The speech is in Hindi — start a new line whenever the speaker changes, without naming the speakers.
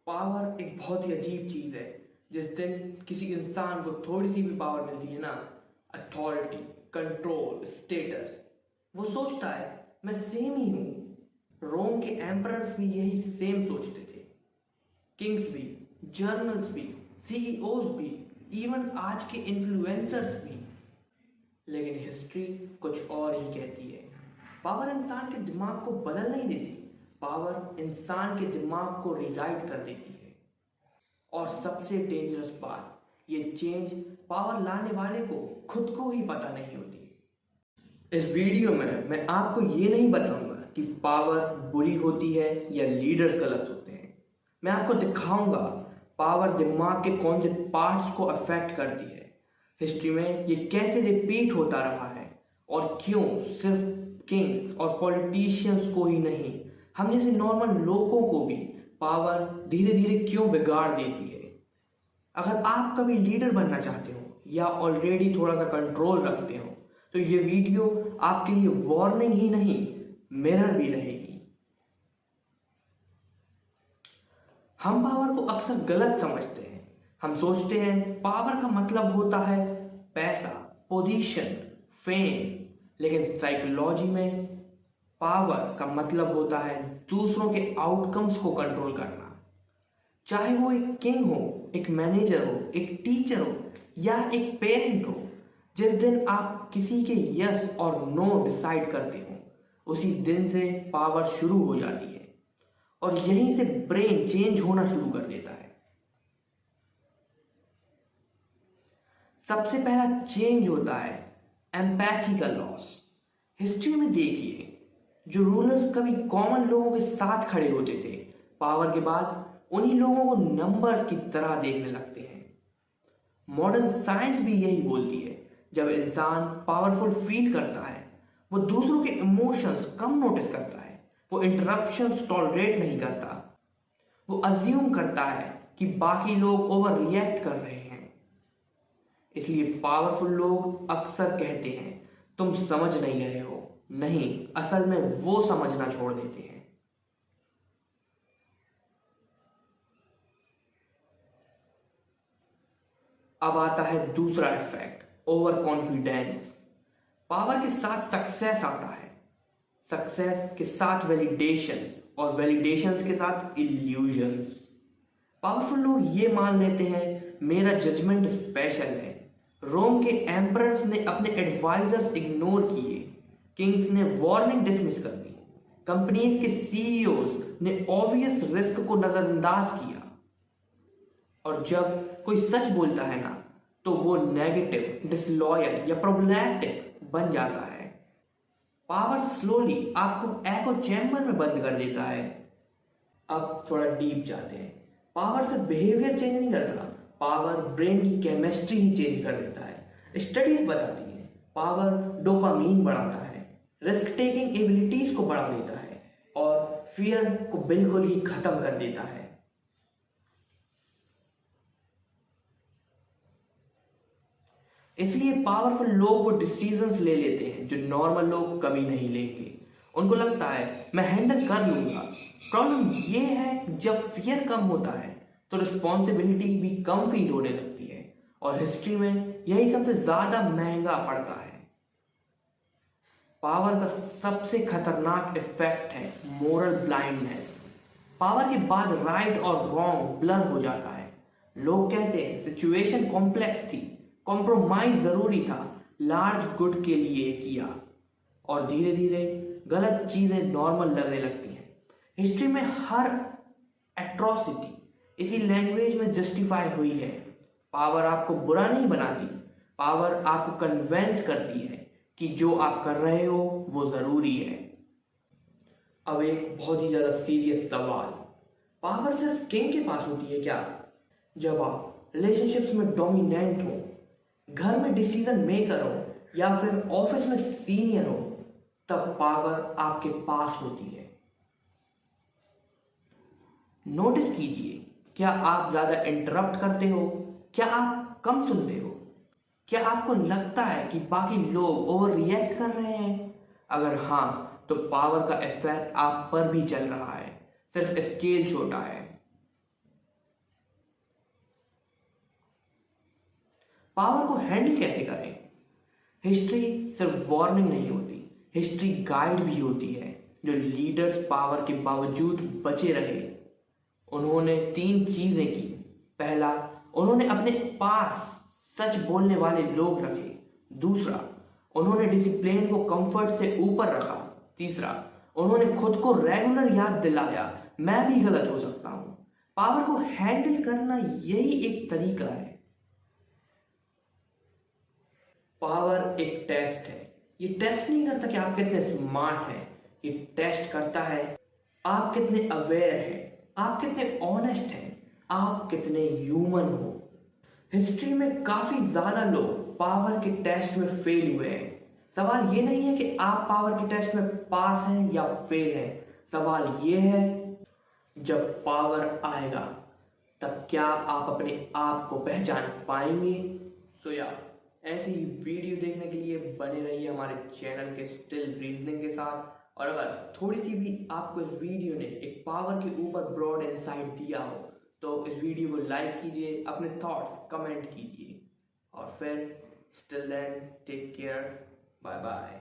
पावर एक बहुत ही अजीब चीज है। जिस दिन किसी इंसान को थोड़ी सी भी पावर मिलती है ना, अथॉरिटी, कंट्रोल, स्टेटस, वो सोचता है मैं सेम ही हूं। रोम के एम्परर्स भी यही सेम सोचते थे। किंग्स भी, जर्नल्स भी, सीईओज भी, इवन आज के इन्फ्लुएंसर्स भी। लेकिन हिस्ट्री कुछ और ही कहती है। पावर इंसान के दिमाग को बदल नहीं देती, पावर इंसान के दिमाग को रिराइट कर देती है। और सबसे डेंजरस बात, ये चेंज पावर लाने वाले को खुद को ही पता नहीं होती। इस वीडियो में मैं आपको ये नहीं बताऊंगा कि पावर बुरी होती है या लीडर्स गलत होते हैं। मैं आपको दिखाऊंगा पावर दिमाग के कौन से पार्ट्स को अफेक्ट करती है, हिस्ट्री में ये कैसे रिपीट होता रहा है, और क्यों सिर्फ किंग्स और पॉलिटिशियंस को ही नहीं, हम जैसे नॉर्मल लोगों को भी पावर धीरे धीरे क्यों बिगाड़ देती है। अगर आप कभी लीडर बनना चाहते हो या ऑलरेडी थोड़ा सा कंट्रोल रखते हो, तो ये वीडियो आपके लिए वार्निंग ही नहीं, मिरर भी रहेगी। हम पावर को अक्सर गलत समझते हैं। हम सोचते हैं पावर का मतलब होता है पैसा, पोजीशन, फेम। लेकिन साइकोलॉजी में पावर का मतलब होता है दूसरों के आउटकम्स को कंट्रोल करना। चाहे वो एक किंग हो, एक मैनेजर हो, एक टीचर हो या एक पेरेंट हो, जिस दिन आप किसी के यस और नो डिसाइड करते हो, उसी दिन से पावर शुरू हो जाती है। और यहीं से ब्रेन चेंज होना शुरू कर देता है। सबसे पहला चेंज होता है एम्पैथी का लॉस। हिस्ट्री में देखिए, जो रूलर्स कभी कॉमन लोगों के साथ खड़े होते थे, पावर के बाद उन्हीं लोगों को नंबर्स की तरह देखने लगते हैं। मॉडर्न साइंस भी यही बोलती है, जब इंसान पावरफुल फील करता है, वो दूसरों के इमोशंस कम नोटिस करता है, वो इंटरप्शंस टॉलरेट नहीं करता, वो अज्यूम करता है कि बाकी लोग ओवर रिएक्ट कर रहे हैं। इसलिए पावरफुल लोग अक्सर कहते हैं तुम समझ नहीं रहे हो। नहीं, असल में वो समझना छोड़ देते हैं। अब आता है दूसरा इफेक्ट, ओवर कॉन्फिडेंस। पावर के साथ सक्सेस आता है, सक्सेस के साथ वैलिडेशंस, और वैलिडेशंस के साथ इल्यूजन्स। पावरफुल लोग ये मान लेते हैं मेरा जजमेंट स्पेशल है। रोम के एम्परर्स ने अपने एडवाइजर्स इग्नोर किए, किंग्स ने वार्निंग डिसमिस कर दी, कंपनीज के सीईओज ने ऑब्वियस रिस्क को नजरअंदाज किया। और जब कोई सच बोलता है ना, तो वो नेगेटिव, डिसलॉयल या प्रॉब्लमैटिक बन जाता है। पावर स्लोली आपको एको चैम्बर में बंद कर देता है। अब थोड़ा डीप जाते हैं। पावर से बिहेवियर चेंज नहीं करता, पावर ब्रेन की केमिस्ट्री ही चेंज कर देता है। स्टडीज बताती हैं पावर डोपामीन बढ़ाता है, रिस्क टेकिंग एबिलिटीज को बढ़ा देता है, और फियर को बिल्कुल ही खत्म कर देता है। इसलिए पावरफुल लोग वो डिसीजंस ले लेते हैं जो नॉर्मल लोग कभी नहीं लेंगे। उनको लगता है मैं हैंडल कर लूंगा। प्रॉब्लम ये है, जब फियर कम होता है तो रिस्पॉन्सिबिलिटी भी कम फील होने लगती है, और हिस्ट्री में यही सबसे ज्यादा महंगा पड़ता है। पावर का सबसे खतरनाक इफेक्ट है मोरल ब्लाइंडनेस। पावर के बाद राइट और रॉन्ग ब्लर हो जाता है। लोग कहते हैं सिचुएशन कॉम्प्लेक्स थी, कॉम्प्रोमाइज जरूरी था, लार्ज गुड के लिए किया, और धीरे धीरे गलत चीजें नॉर्मल लगने लगती हैं। हिस्ट्री में हर एट्रोसिटी इसी लैंग्वेज में जस्टिफाई हुई है। पावर आपको बुरा नहीं बनाती, पावर आपको कन्वेंस करती है कि जो आप कर रहे हो वो जरूरी है। अब एक बहुत ही ज्यादा सीरियस सवाल, पावर सिर्फ किंग के पास होती है क्या? जब आप रिलेशनशिप्स में डोमिनेंट हो, घर में डिसीजन मेकर हो, या फिर ऑफिस में सीनियर हो, तब पावर आपके पास होती है। नोटिस कीजिए, क्या आप ज्यादा इंटरप्ट करते हो? क्या आप कम सुनते हो? क्या आपको लगता है कि बाकी लोग ओवर रिएक्ट कर रहे हैं? अगर हाँ, तो पावर का इफेक्ट आप पर भी चल रहा है, सिर्फ स्केल छोटा है। पावर को हैंडल कैसे करें। हिस्ट्री सिर्फ वार्निंग नहीं होती, हिस्ट्री गाइड भी होती है। जो लीडर्स पावर के बावजूद बचे रहे, उन्होंने 3 चीजें की। पहला, उन्होंने अपने पास सच बोलने वाले लोग रखे। दूसरा, उन्होंने डिसिप्लिन को कंफर्ट से ऊपर रखा। तीसरा, उन्होंने खुद को रेगुलर याद दिलाया, मैं भी गलत हो सकता हूं। पावर को हैंडल करना यही एक तरीका है। पावर एक टेस्ट है। ये टेस्ट नहीं करता कि आप कितने स्मार्ट हैं, ये टेस्ट करता है आप कितने अवेयर हैं, आप कितने ऑनेस्ट हैं, आप कितने ह्यूमन हो। हिस्ट्री में काफी ज्यादा लोग पावर के टेस्ट में फेल हुए हैं। सवाल ये नहीं है कि आप पावर के टेस्ट में पास हैं या फेल हैं, सवाल ये है जब पावर आएगा तब क्या आप अपने आप को पहचान पाएंगे। तो यार, ऐसी ही वीडियो देखने के लिए बने रहिए हमारे चैनल के स्टिल रीजनिंग के साथ। और अगर थोड़ी सी भी आपको इस वीडियो ने एक पावर के ऊपर ब्रॉड इंसाइट दिया हो तो इस वीडियो को लाइक कीजिए, अपने थॉट्स कमेंट कीजिए और फिर still then take care, bye bye.